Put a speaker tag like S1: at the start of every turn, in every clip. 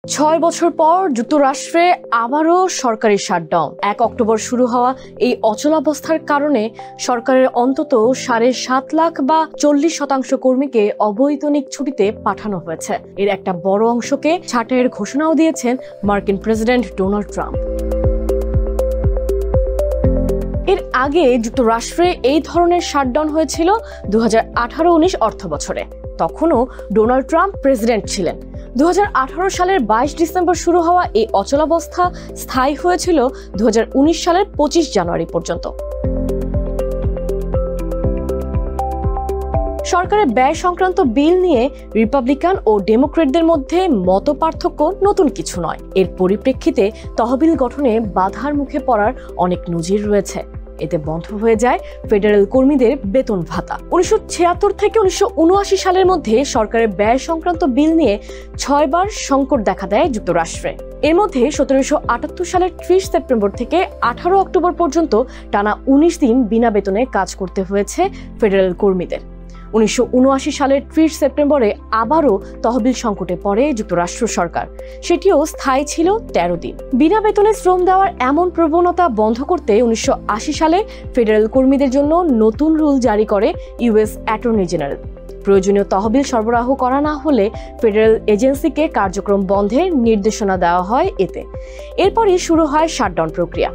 S1: 6 বছর পর যুক্তরাষ্ট্রে আবারও সরকারি শাটডাউন। 1 অক্টোবর শুরু হওয়া এই অচলাবস্থার কারণে সরকারের অন্তত 7.5 লাখ বা 40% কর্মীকে অবৈতনিক ছুটিতে পাঠানো হয়েছে। এর একটা বড় অংশকে ছাঁটাইয়ের ঘোষণাও দিয়েছেন মার্কিন প্রেসিডেন্ট ডোনাল্ড ট্রাম্প। এর আগে যুক্তরাষ্ট্রে এই ধরনের শাটডাউন হয়েছিল 2018-19 অর্থ বছরে। তখনও ডোনাল্ড ট্রাম্প প্রেসিডেন্ট ছিলেন। 2018 সালের 22 ডিসেম্বর শুরু হওয়া এই অচলাবস্থা স্থায়ী হয়েছিল 2019 সালের 25 জানুয়ারি পর্যন্ত। সরকারের ব্যয় সংক্রান্ত বিল নিয়ে রিপাবলিকান ও ডেমোক্রেটদের মধ্যে মতপার্থক্য নতুন কিছু নয়। এর পরিপ্রেক্ষিতে তহবিল গঠনে বাধার মুখে পড়ার অনেক নজির রয়েছে। এতে বন্ধ হয়ে যায় ফেডারেল কর্মীদের বেতন ভাতা। 1976 থেকে 1979 সালের মধ্যে সরকারের ব্যয় সংক্রান্ত বিল নিয়ে 6 বার সংকট দেখা দেয় যুক্তরাষ্ট্রে। এর মধ্যে 1778 সালের 30 সেপ্টেম্বর থেকে 18 অক্টোবর পর্যন্ত টানা 19 দিন বিনা বেতনে কাজ করতে হয়েছে ফেডারেল কর্মীদের। 1979 সালের 30 সেপ্টেম্বরে আবারও তহবিল সংকটে পড়ে যুক্তরাষ্ট্র সরকার। সেটিও স্থায়ী ছিল 13 দিন। বিনা বেতনে শ্রম দেওয়ার এমন প্রবণতা বন্ধ করতে 1980 সালে ফেডারেল কর্মীদের জন্য নতুন রুল জারি করে ইউএস অ্যাটর্নি জেনারেল। প্রয়োজনীয় তহবিল সরবরাহ করা না হলে ফেডারেল এজেন্সিকে কার্যক্রম বন্ধের নির্দেশনা দেওয়া হয় এতে। এরপরই শুরু হয় শাটডাউন প্রক্রিয়া।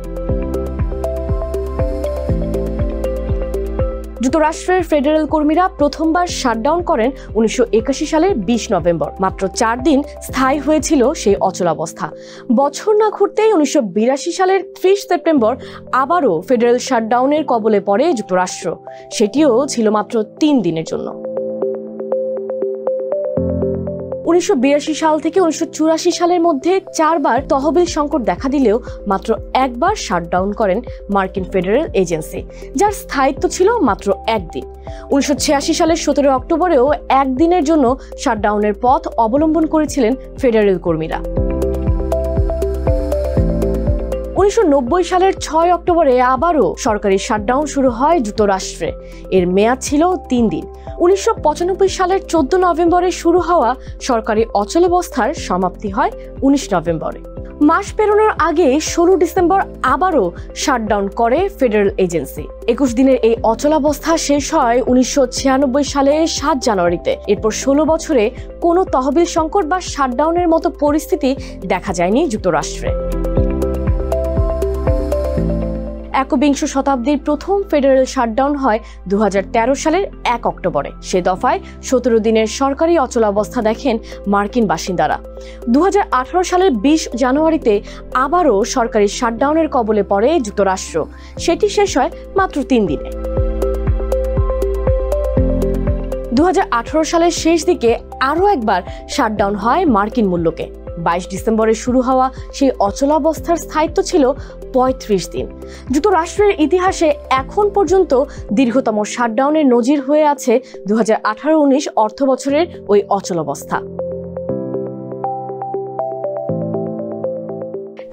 S1: যুক্তরাষ্ট্রের ফেডারেল কর্মীরা প্রথমবার শাটডাউন করেন 1981 সালের 20 নভেম্বর। মাত্র 4 দিন স্থায়ী হয়েছিল সেই অচলাবস্থা। বছর না ঘুরতেই 1982 সালের 30 সেপ্টেম্বর আবারও ফেডারেল শাটডাউনের কবলে পড়ে যুক্তরাষ্ট্র। সেটিও ছিল মাত্র 3 দিনের জন্য। 1982 সাল থেকে 1984 সালের মধ্যে 4 বার তহবিল সংকট দেখা দিলেও মাত্র 1 বার শাটডাউন করেন মার্কিন ফেডারেল এজেন্সি, যার স্থায়িত্ব ছিল মাত্র 1 দিন। 1986 সালের 17 অক্টোবরেও 1 দিনের জন্য শাটডাউনের পথ অবলম্বন করেছিলেন ফেডারেল কর্মীরা। 1990 সালের 6 অক্টোবরে আবারও সরকারি শাটডাউন শুরু হয় যুক্তরাষ্ট্রে। এর মেয়াদ ছিল 3 দিন। 1995 সালের 14 নভেম্বরে শুরু হওয়া সরকারি অচলাবস্থার সমাপ্তি হয় 19 নভেম্বরে। মাস পেরোনোর আগে 16 ডিসেম্বর আবারও শাটডাউন করে ফেডারেল এজেন্সি। 21 দিনের এই অচলাবস্থা শেষ হয় 1996 সালের 7 জানুয়ারিতে। এরপর 16 বছরে কোনো তহবিল সংকট বা শাটডাউনের মতো পরিস্থিতি দেখা যায়নি যুক্তরাষ্ট্রে। একবিংশ শতাব্দীর প্রথম ফেডারেল শাটডাউন হয় 2013 সালের 1 অক্টোবরে। সে দফায় 17 দিনের সরকারি অচলাবস্থা দেখেন মার্কিন বাসিন্দারা। 2018 সালের 20 জানুয়ারিতে আবারও সরকারি শাটডাউনের কবলে পড়ে যুক্তরাষ্ট্র। সেটি শেষ হয় মাত্র 3 দিনে। 2018 সালের শেষ দিকে আরও একবার শাটডাউন হয় মার্কিন মূল্যকে। 22 ডিসেম্বরে শুরু হওয়া সেই অচলাবস্থার স্থায়িত্ব ছিল 35 দিন। যুক্তরাষ্ট্রের ইতিহাসে এখন পর্যন্ত দীর্ঘতম শাটডাউনের নজির হয়ে আছে 2018-19 অর্থ বছরের ওই অচলাবস্থা।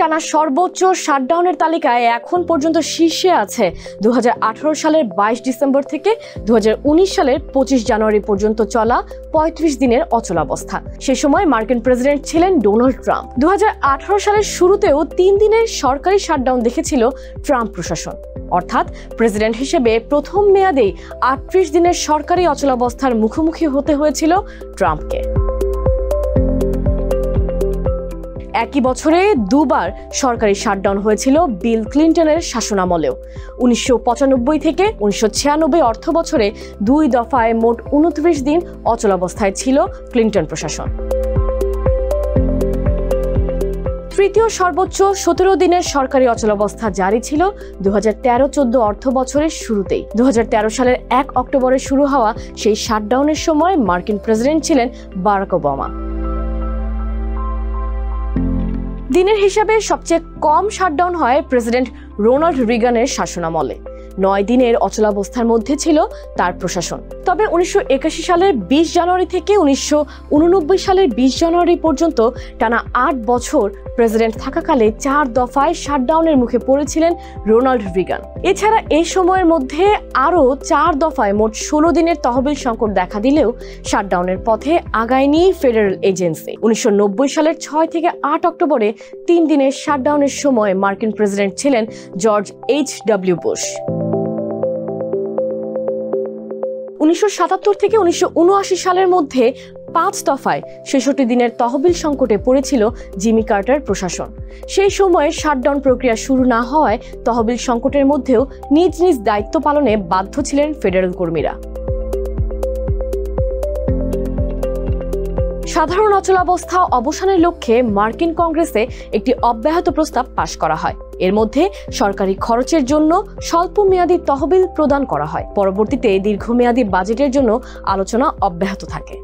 S1: টানা সর্বোচ্চ শাটডাউনের তালিকায় এখন পর্যন্ত শীর্ষে আছে 2018 সালের 22 ডিসেম্বর থেকে 2019 সালের 25 জানুয়ারি পর্যন্ত চলা 35 দিনের অচলাবস্থা। সে সময় মার্কিন প্রেসিডেন্ট ছিলেন ডোনাল্ড ট্রাম্প। 2018 সালের শুরুতেও 3 দিনের সরকারি শাটডাউন দেখেছিল ট্রাম্প প্রশাসন। অর্থাৎ প্রেসিডেন্ট হিসেবে প্রথম মেয়াদেই 38 দিনের সরকারি অচলাবস্থার মুখোমুখি হতে হয়েছিল ট্রাম্পকে। একই বছরে 2 বার সরকারি শাটডাউন হয়েছিল বিল ক্লিন্টনের শাসনামলেও। 1995 থেকে 1996 অর্থ বছরে 2 দফায় মোট 29 দিন অচলাবস্থায় ছিল ক্লিন্টন প্রশাসন। তৃতীয় সর্বোচ্চ 17 দিনের সরকারি অচলাবস্থা জারি ছিল 2013-14 অর্থ বছরের শুরুতেই। 2013 সালের 1 অক্টোবরে শুরু হওয়া সেই শাটডাউনের সময় মার্কিন প্রেসিডেন্ট ছিলেন বারাক ওবামা। দিনের হিসাবে সবচেয়ে কম শাটডাউন হয় প্রেসিডেন্ট রোনাল্ড রিগানের শাসনামলে। 9 দিনের অচলাবস্থার মধ্যে ছিল তার প্রশাসন। তবে 1981 সালের 20 জানুয়ারি থেকে 1989 সালের 20 জানুয়ারি পর্যন্ত টানা 8 বছর প্রেসিডেন্ট থাকাকালে 4 দফায় শাটডাউনের মুখে পড়েছিলেন রোনাল্ড রিগান। এছাড়া এই সময়ের মধ্যে আরও 4 দফায় মোট 16 দিনের তহবিল সংকট দেখা দিলেও শাটডাউনের পথে আগায়নি ফেডারেল এজেন্সি। 1990 সালের 6 থেকে 8 অক্টোবরে 3 দিনের শাটডাউনের সময় মার্কিন প্রেসিডেন্ট ছিলেন জর্জ H.W. বুশ। 1977 থেকে 1979 সালের মধ্যে 5 দফায় 66 দিনের তহবিল সংকটে পড়েছিল জিমি কার্টার প্রশাসন। সেই সময়ে শাটডাউন প্রক্রিয়া শুরু না হওয়ায় তহবিল সংকটের মধ্যেও নিজ নিজ দায়িত্ব পালনে বাধ্য ছিলেন ফেডারেল কর্মীরা। সাধারণ অচলাবস্থা অবসানের লক্ষ্যে মার্কিন কংগ্রেসে একটি অব্যাহত প্রস্তাব পাশ করা হয়। এর মধ্যে সরকারি খরচের জন্য স্বল্প মেয়াদী তহবিল প্রদান করা হয়। পরবর্তীতে দীর্ঘমেয়াদী বাজেটের জন্য আলোচনা অব্যাহত থাকে।